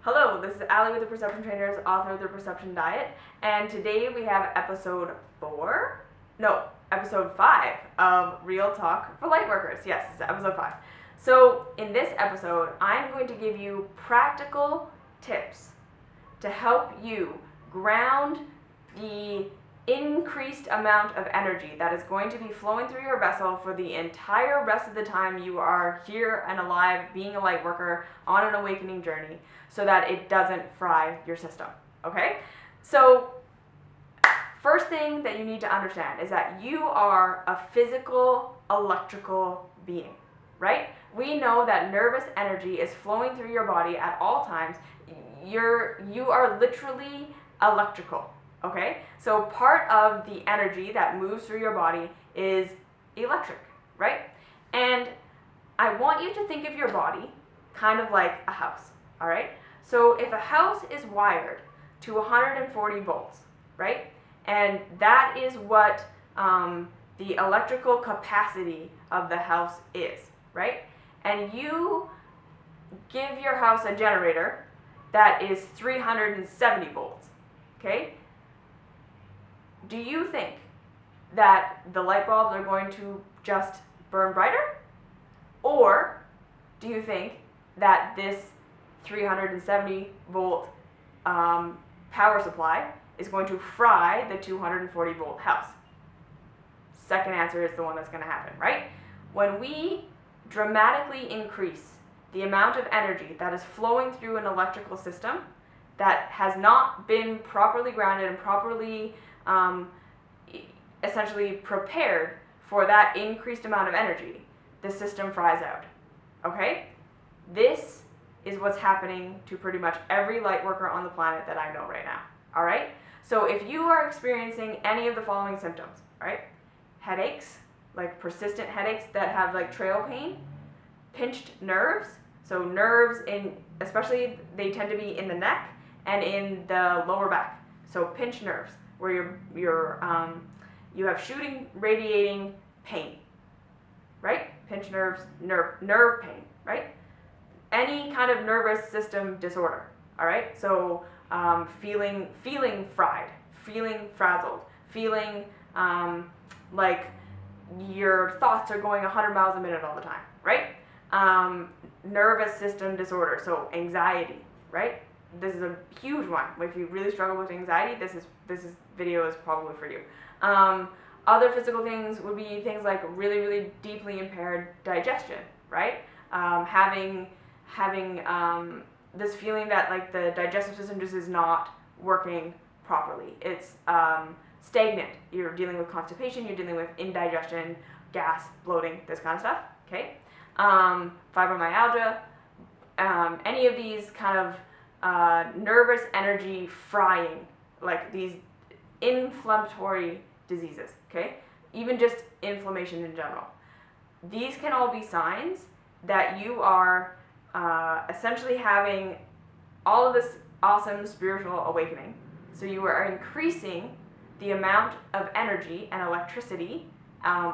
Hello, this is Allie with the Perception Trainers, author of The Perception Diet, and today we have episode 5 of Real Talk for Lightworkers. Yes, it's episode 5. So in this episode, I'm going to give you practical tips to help you ground the increased amount of energy that is going to be flowing through your vessel for the entire rest of the time you are here and alive, being a light worker on an awakening journey, so that it doesn't fry your system. Okay? So first thing that you need to understand is that you are a physical electrical being, right? We know that nervous energy is flowing through your body at all times. You are literally electrical. Okay, so part of the energy that moves through your body is electric, right? And I want you to think of your body kind of like a house, all right? So if a house is wired to 140 volts, right? And that is what the electrical capacity of the house is, right? And you give your house a generator that is 370 volts, okay? Do you think that the light bulbs are going to just burn brighter? Or do you think that this 370 volt power supply is going to fry the 240 volt house? Second answer is the one that's going to happen, right? When we dramatically increase the amount of energy that is flowing through an electrical system that has not been properly grounded and properly essentially prepared for that increased amount of energy, the system fries out. Okay? This is what's happening to pretty much every light worker on the planet that I know right now. Alright? So if you are experiencing any of the following symptoms, right? Headaches, like persistent headaches that have like trail pain, pinched nerves, so nerves especially they tend to be in the neck and in the lower back. So pinched nerves, where you have shooting, radiating pain, right? Pinched nerves, nerve pain, right? Any kind of nervous system disorder, all right? So feeling fried, feeling frazzled, feeling like your thoughts are going 100 miles a minute all the time, right? Nervous system disorder, so anxiety, right? This is a huge one. If you really struggle with anxiety, this video is probably for you. Other physical things would be things like really, really deeply impaired digestion, right? Having this feeling that like the digestive system just is not working properly. It's stagnant. You're dealing with constipation. You're dealing with indigestion, gas, bloating, this kind of stuff. Okay. Fibromyalgia. Any of these kind of nervous energy frying, like these inflammatory diseases, okay? Even just inflammation in general. These can all be signs that you are essentially having all of this awesome spiritual awakening. So you are increasing the amount of energy and electricity,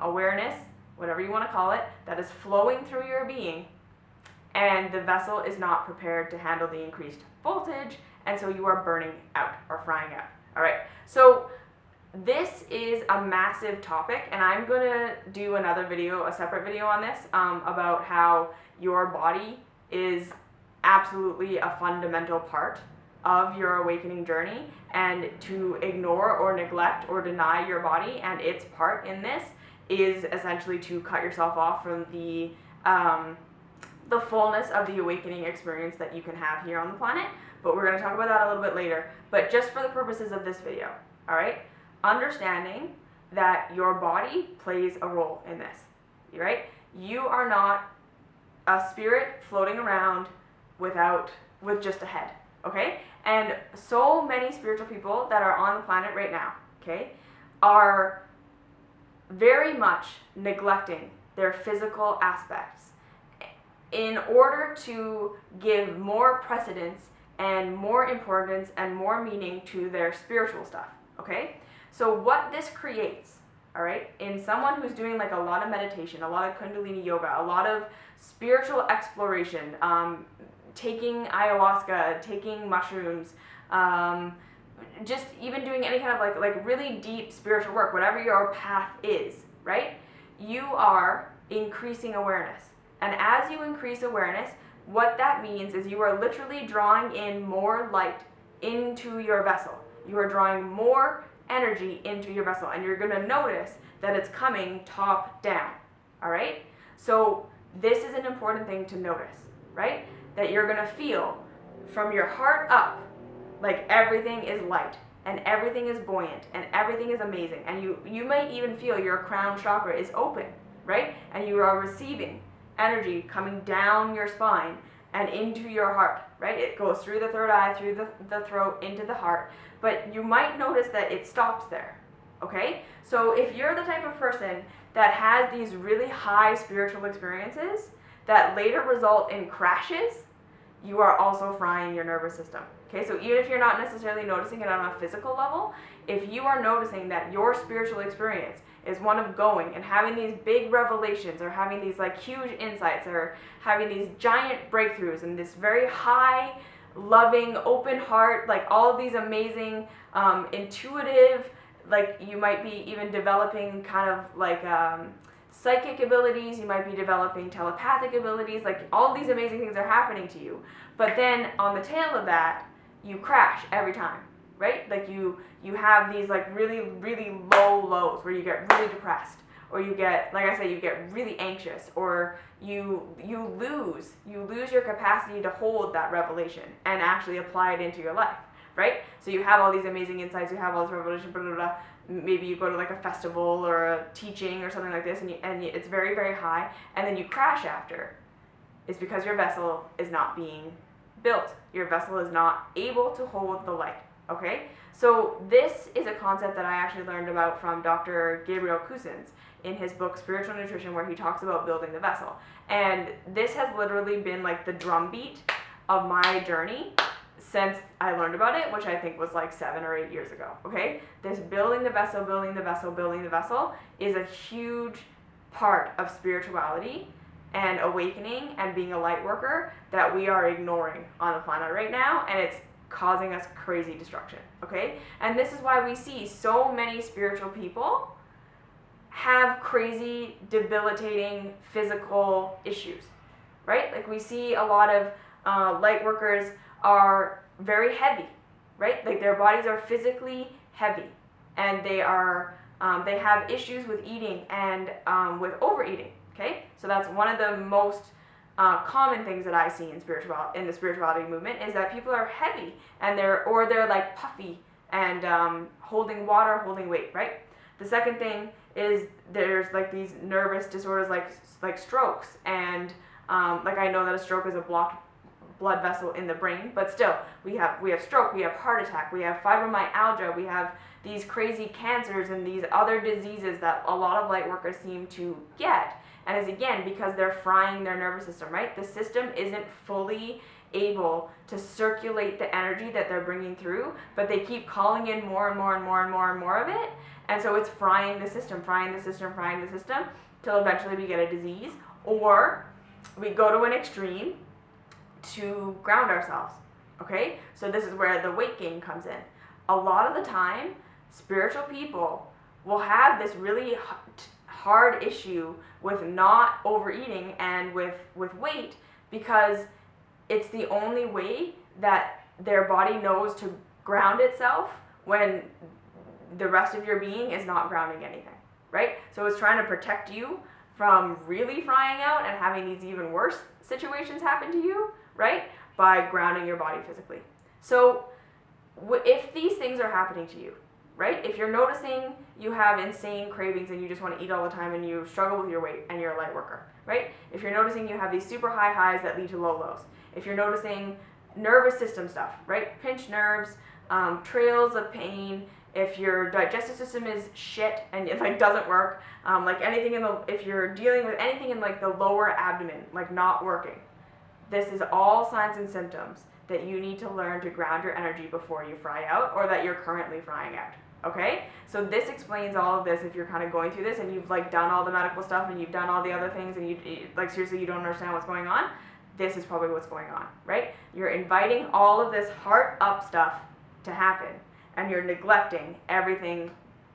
awareness, whatever you want to call it, that is flowing through your being, and the vessel is not prepared to handle the increased voltage, and so you are burning out or frying out. All right, so this is a massive topic, and I'm going to do another video, a separate video on this, about how your body is absolutely a fundamental part of your awakening journey, and to ignore or neglect or deny your body and its part in this is essentially to cut yourself off from the fullness of the awakening experience that you can have here on the planet. But we're going to talk about that a little bit later. But just for the purposes of this video, all right? Understanding that your body plays a role in this, right? You are not a spirit floating around with just a head, okay? And so many spiritual people that are on the planet right now, okay, are very much neglecting their physical aspects in order to give more precedence and more importance and more meaning to their spiritual stuff, okay? So what this creates, all right, in someone who's doing like a lot of meditation, a lot of Kundalini yoga, a lot of spiritual exploration, taking ayahuasca, taking mushrooms, just even doing any kind of like really deep spiritual work, whatever your path is, right? You are increasing awareness. And as you increase awareness, what that means is you are literally drawing in more light into your vessel. You are drawing more energy into your vessel, and you're going to notice that it's coming top down, all right? So this is an important thing to notice, right? That you're going to feel from your heart up like everything is light and everything is buoyant and everything is amazing, and you might even feel your crown chakra is open, right? And you are receiving energy coming down your spine and into your heart, right? It goes through the third eye, through the throat, into the heart, but you might notice that it stops there, okay? So if you're the type of person that has these really high spiritual experiences that later result in crashes, you are also frying your nervous system, okay? So even if you're not necessarily noticing it on a physical level, if you are noticing that your spiritual experience is one of going and having these big revelations, or having these like huge insights, or having these giant breakthroughs, and this very high, loving, open heart, like all of these amazing, intuitive, like you might be even developing kind of like psychic abilities, you might be developing telepathic abilities, like all these amazing things are happening to you. But then on the tail of that, you crash every time, right? Like you have these like really, really low lows where you get really depressed, or you get, like I said, you get really anxious, or you lose your capacity to hold that revelation and actually apply it into your life, right? So you have all these amazing insights, you have all this revelation, blah, blah, blah. Maybe you go to like a festival or a teaching or something like this, and it's very, very high, and then you crash after. It's because your vessel is not being built. Your vessel is not able to hold the light, okay? So this is a concept that I actually learned about from Dr. Gabriel Cousens in his book Spiritual Nutrition, where he talks about building the vessel. And this has literally been like the drumbeat of my journey since I learned about it, which I think was like 7 or 8 years ago, okay? This building the vessel, building the vessel, building the vessel is a huge part of spirituality and awakening and being a light worker that we are ignoring on the planet right now, and it's causing us crazy destruction, okay? And this is why we see so many spiritual people have crazy, debilitating physical issues, right? Like we see a lot of light workers are very heavy, right? Like their bodies are physically heavy, and they have issues with eating and with overeating, okay? So that's one of the most common things that I see in the spirituality movement, is that people are heavy and they're like puffy and holding water, holding weight, right? The second thing is there's like these nervous disorders like strokes, and like I know that a stroke is a blocked blood vessel in the brain, but still we have stroke, we have heart attack, we have fibromyalgia, we have these crazy cancers and these other diseases that a lot of light workers seem to get. And it's again because they're frying their nervous system, right? The system isn't fully able to circulate the energy that they're bringing through, but they keep calling in more and more and more and more and more of it, and so it's frying the system, till eventually we get a disease, or we go to an extreme to ground ourselves, okay? So this is where the weight gain comes in. A lot of the time, spiritual people will have this really hard issue with not overeating and with weight, because it's the only way that their body knows to ground itself when the rest of your being is not grounding anything, right? So it's trying to protect you from really frying out and having these even worse situations happen to you, right? By grounding your body physically. So if these things are happening to you, right? If you're noticing you have insane cravings and you just want to eat all the time and you struggle with your weight and you're a light worker, right? If you're noticing you have these super high highs that lead to low lows, if you're noticing nervous system stuff, right? Pinched nerves, trails of pain, if your digestive system is shit and it like doesn't work, like anything if you're dealing with anything in like the lower abdomen, like not working, this is all signs and symptoms that you need to learn to ground your energy before you fry out, or that you're currently frying out, okay? So this explains all of this. If you're kind of going through this and you've like done all the medical stuff and you've done all the other things and you like seriously you don't understand what's going on, this is probably what's going on, right? You're inviting all of this heart up stuff to happen, and you're neglecting everything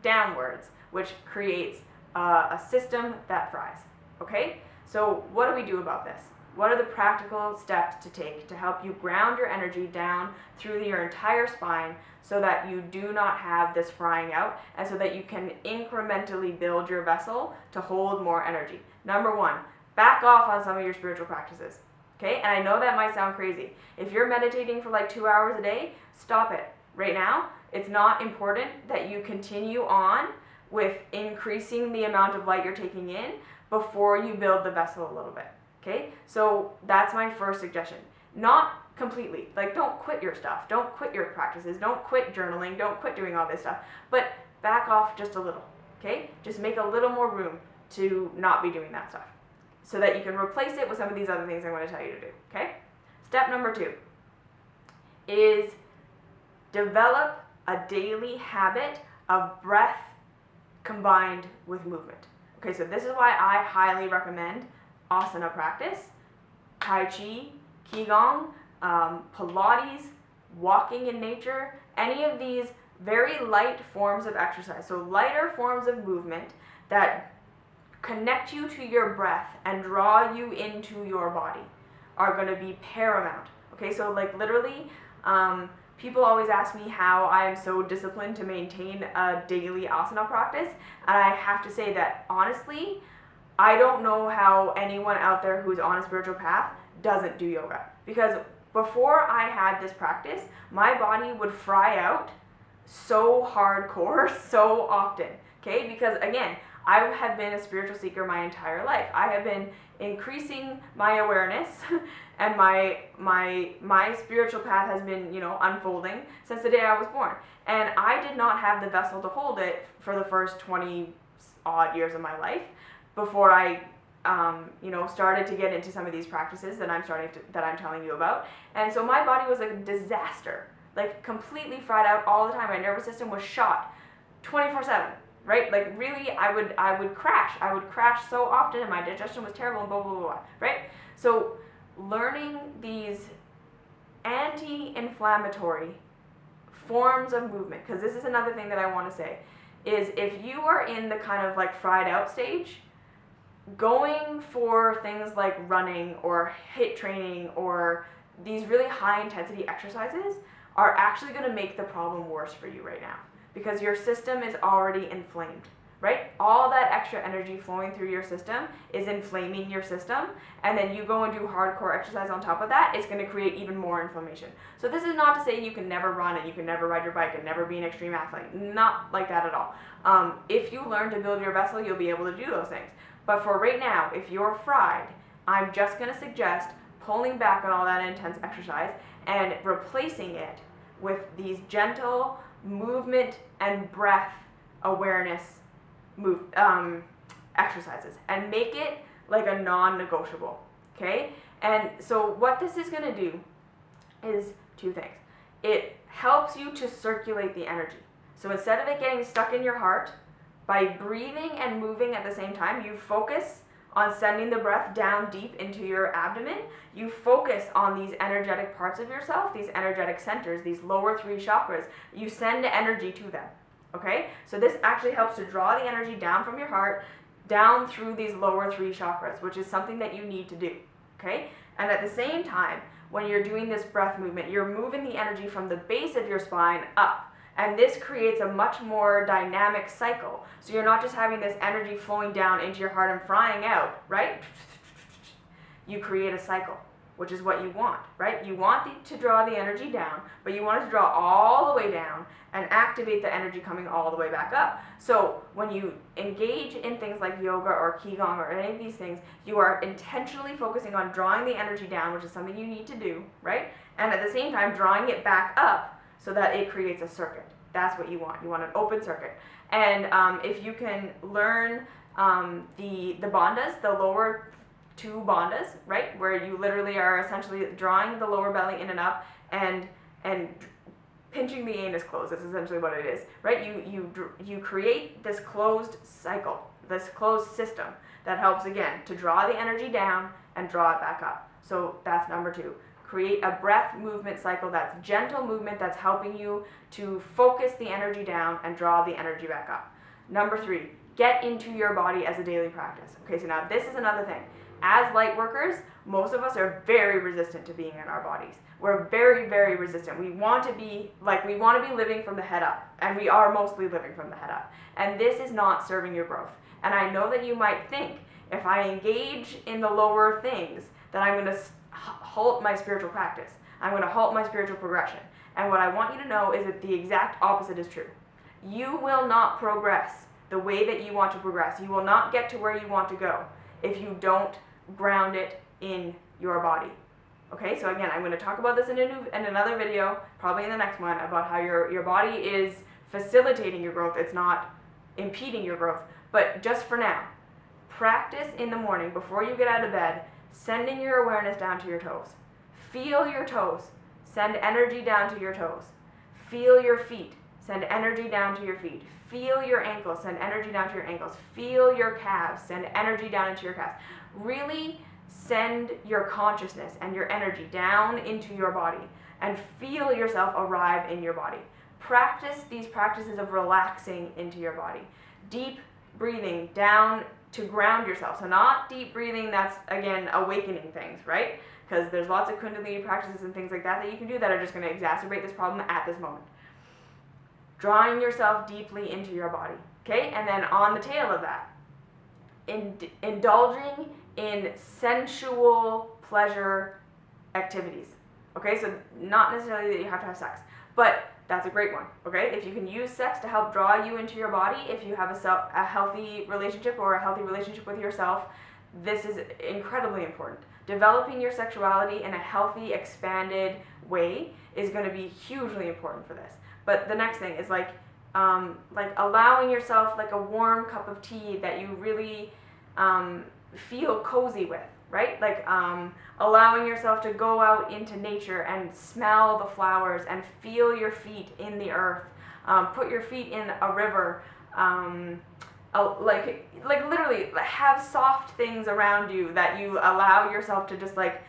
downwards, which creates a system that fries, okay? So what do we do about this? What are the practical steps to take to help you ground your energy down through your entire spine so that you do not have this frying out, and so that you can incrementally build your vessel to hold more energy? Number one, back off on some of your spiritual practices, okay? And I know that might sound crazy. If you're meditating for like 2 hours a day, stop it. Right now, it's not important that you continue on with increasing the amount of light you're taking in before you build the vessel a little bit, okay? So that's my first suggestion. Not completely, like don't quit your stuff, don't quit your practices, don't quit journaling, don't quit doing all this stuff, but back off just a little, okay? Just make a little more room to not be doing that stuff so that you can replace it with some of these other things I'm going to tell you to do, okay? Step number 2 is develop a daily habit of breath combined with movement. Okay, so this is why I highly recommend asana practice, Tai Chi, Qigong, Pilates, walking in nature, any of these very light forms of exercise. So lighter forms of movement that connect you to your breath and draw you into your body are going to be paramount. Okay, so like literally, people always ask me how I am so disciplined to maintain a daily asana practice, and I have to say that honestly, I don't know how anyone out there who's on a spiritual path doesn't do yoga. Because before I had this practice, my body would fry out so hardcore so often, okay? Because again, I have been a spiritual seeker my entire life. I have been increasing my awareness and my spiritual path has been, unfolding since the day I was born. And I did not have the vessel to hold it for the first 20 odd years of my life before I started to get into some of these practices that I'm telling you about. And so my body was a disaster, like completely fried out all the time. My nervous system was shot 24/7. Right? Like really, I would crash. I would crash so often and my digestion was terrible and blah, blah, blah, blah, right? So learning these anti-inflammatory forms of movement, because this is another thing that I want to say, is if you are in the kind of like fried out stage, going for things like running or HIIT training or these really high intensity exercises are actually going to make the problem worse for you right now. Because your system is already inflamed, right? All that extra energy flowing through your system is inflaming your system, and then you go and do hardcore exercise on top of that, it's going to create even more inflammation. So this is not to say you can never run and you can never ride your bike and never be an extreme athlete. Not like that at all. If you learn to build your vessel, you'll be able to do those things. But for right now, if you're fried, I'm just going to suggest pulling back on all that intense exercise and replacing it with these gentle movement and breath awareness exercises, and make it like a non-negotiable, okay? And so what this is going to do is 2 things. It helps you to circulate the energy. So instead of it getting stuck in your heart, by breathing and moving at the same time, you focus on sending the breath down deep into your abdomen. You focus on these energetic parts of yourself, these energetic centers, these lower 3 chakras. You send energy to them, okay? So this actually helps to draw the energy down from your heart, down through these lower 3 chakras, which is something that you need to do, okay? And at the same time, when you're doing this breath movement, you're moving the energy from the base of your spine up. And this creates a much more dynamic cycle. So you're not just having this energy flowing down into your heart and frying out, right? You create a cycle, which is what you want, right? You want to draw the energy down, but you want it to draw all the way down and activate the energy coming all the way back up. So when you engage in things like yoga or Qigong or any of these things, you are intentionally focusing on drawing the energy down, which is something you need to do, right? And at the same time, drawing it back up so that it creates a circuit. That's what you want. You want an open circuit. And if you can learn the bandhas, the lower 2 bandhas, right, where you literally are essentially drawing the lower belly in and up and pinching the anus closed. That's essentially what it is, right? You create this closed cycle, this closed system that helps, again, to draw the energy down and draw it back up. So that's number 2. Create a breath movement cycle that's gentle movement that's helping you to focus the energy down and draw the energy back up. Number 3, get into your body as a daily practice. Okay, so now this is another thing. As light workers, most of us are very resistant to being in our bodies. We're very, very resistant. We want to be living from the head up, and we are mostly living from the head up. And this is not serving your growth. And I know that you might think, if I engage in the lower things, that I'm going to halt my spiritual practice. I'm going to halt my spiritual progression. And what I want you to know is that the exact opposite is true. You will not progress the way that you want to progress. You will not get to where you want to go if you don't ground it in your body. Okay, so again, I'm going to talk about this in another video, probably in the next one, about how your body is facilitating your growth. It's not impeding your growth. But just for now, practice in the morning before you get out of bed, sending your awareness down to your toes. Feel your toes. Send energy down to your toes. Feel your feet. Send energy down to your feet. Feel your ankles. Send energy down to your ankles. Feel your calves. Send energy down into your calves. Really send your consciousness and your energy down into your body and feel yourself arrive in your body. Practice these practices of relaxing into your body. Deep breathing down to ground yourself. So not deep breathing that's, again, awakening things, right? Because there's lots of Kundalini practices and things like that that you can do that are just going to exacerbate this problem at this moment. Drawing yourself deeply into your body, okay? And then on the tail of that, indulging in sensual pleasure activities, okay? So not necessarily that you have to have sex, but that's a great one, okay? If you can use sex to help draw you into your body, if you have a healthy relationship or a healthy relationship with yourself, this is incredibly important. Developing your sexuality in a healthy, expanded way is going to be hugely important for this. But the next thing is like allowing yourself like a warm cup of tea that you really feel cozy with, right? Like allowing yourself to go out into nature and smell the flowers and feel your feet in the earth. Put your feet in a river. Like literally have soft things around you that you allow yourself to just like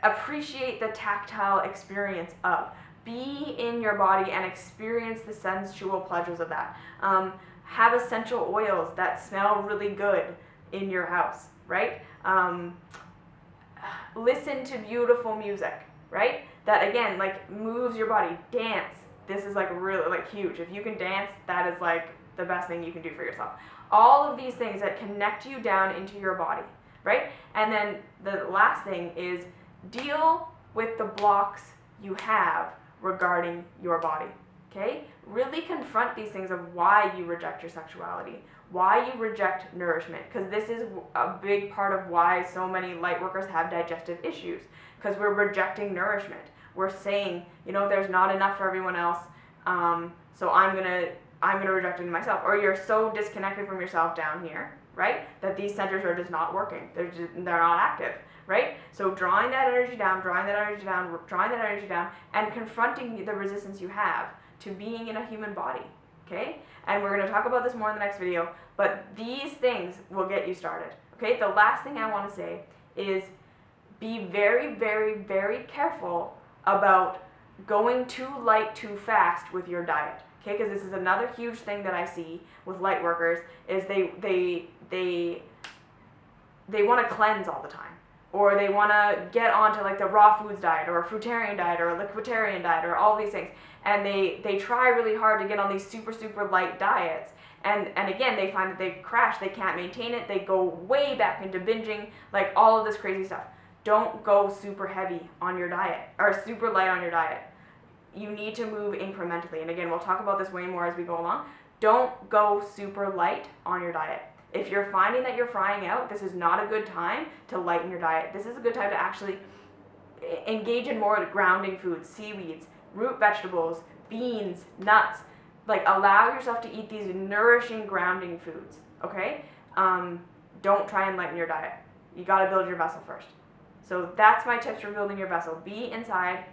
appreciate the tactile experience of. Be in your body and experience the sensual pleasures of that. Have essential oils that smell really good in your house, right? Listen to beautiful music, right? That again, like moves your body. Dance. This is like really like huge. If you can dance, that is like the best thing you can do for yourself. All of these things that connect you down into your body, right? And then the last thing is deal with the blocks you have regarding your body, okay? Really confront these things of why you reject your sexuality, why you reject nourishment, because this is a big part of why so many light workers have digestive issues, because we're rejecting nourishment. We're saying, you know, there's not enough for everyone else, so I'm gonna reject it in myself. Or you're so disconnected from yourself down here, right, that these centers are just not working. They're not active, right? So drawing that energy down, drawing that energy down, drawing that energy down, and confronting the resistance you have to being in a human body, okay? And we're going to talk about this more in the next video, but these things will get you started, okay? The last thing I want to say is be very, very, very careful about going too light too fast with your diet, okay? Because this is another huge thing that I see with light workers is they want to cleanse all the time. Or they want to get onto like the raw foods diet or a fruitarian diet or a liquiditarian diet or all these things. And they try really hard to get on these super, super light diets. And again, they find that they crash, they can't maintain it, they go way back into binging, like all of this crazy stuff. Don't go super heavy on your diet or super light on your diet. You need to move incrementally. And again, we'll talk about this way more as we go along. Don't go super light on your diet. If you're finding that you're frying out, this is not a good time to lighten your diet. This is a good time to actually engage in more grounding foods, seaweeds, root vegetables, beans, nuts. Like allow yourself to eat these nourishing grounding foods, okay? Don't try and lighten your diet. You gotta build your vessel first. So that's my tips for building your vessel. Be inside,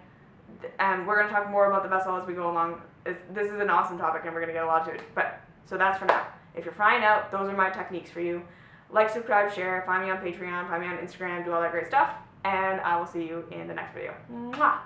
and we're gonna talk more about the vessel as we go along. This is an awesome topic and we're gonna get a lot to it, but so that's for now. If you're frying out, those are my techniques for you. Like, subscribe, share, find me on Patreon, find me on Instagram, do all that great stuff. and I will see you in the next video. Mwah!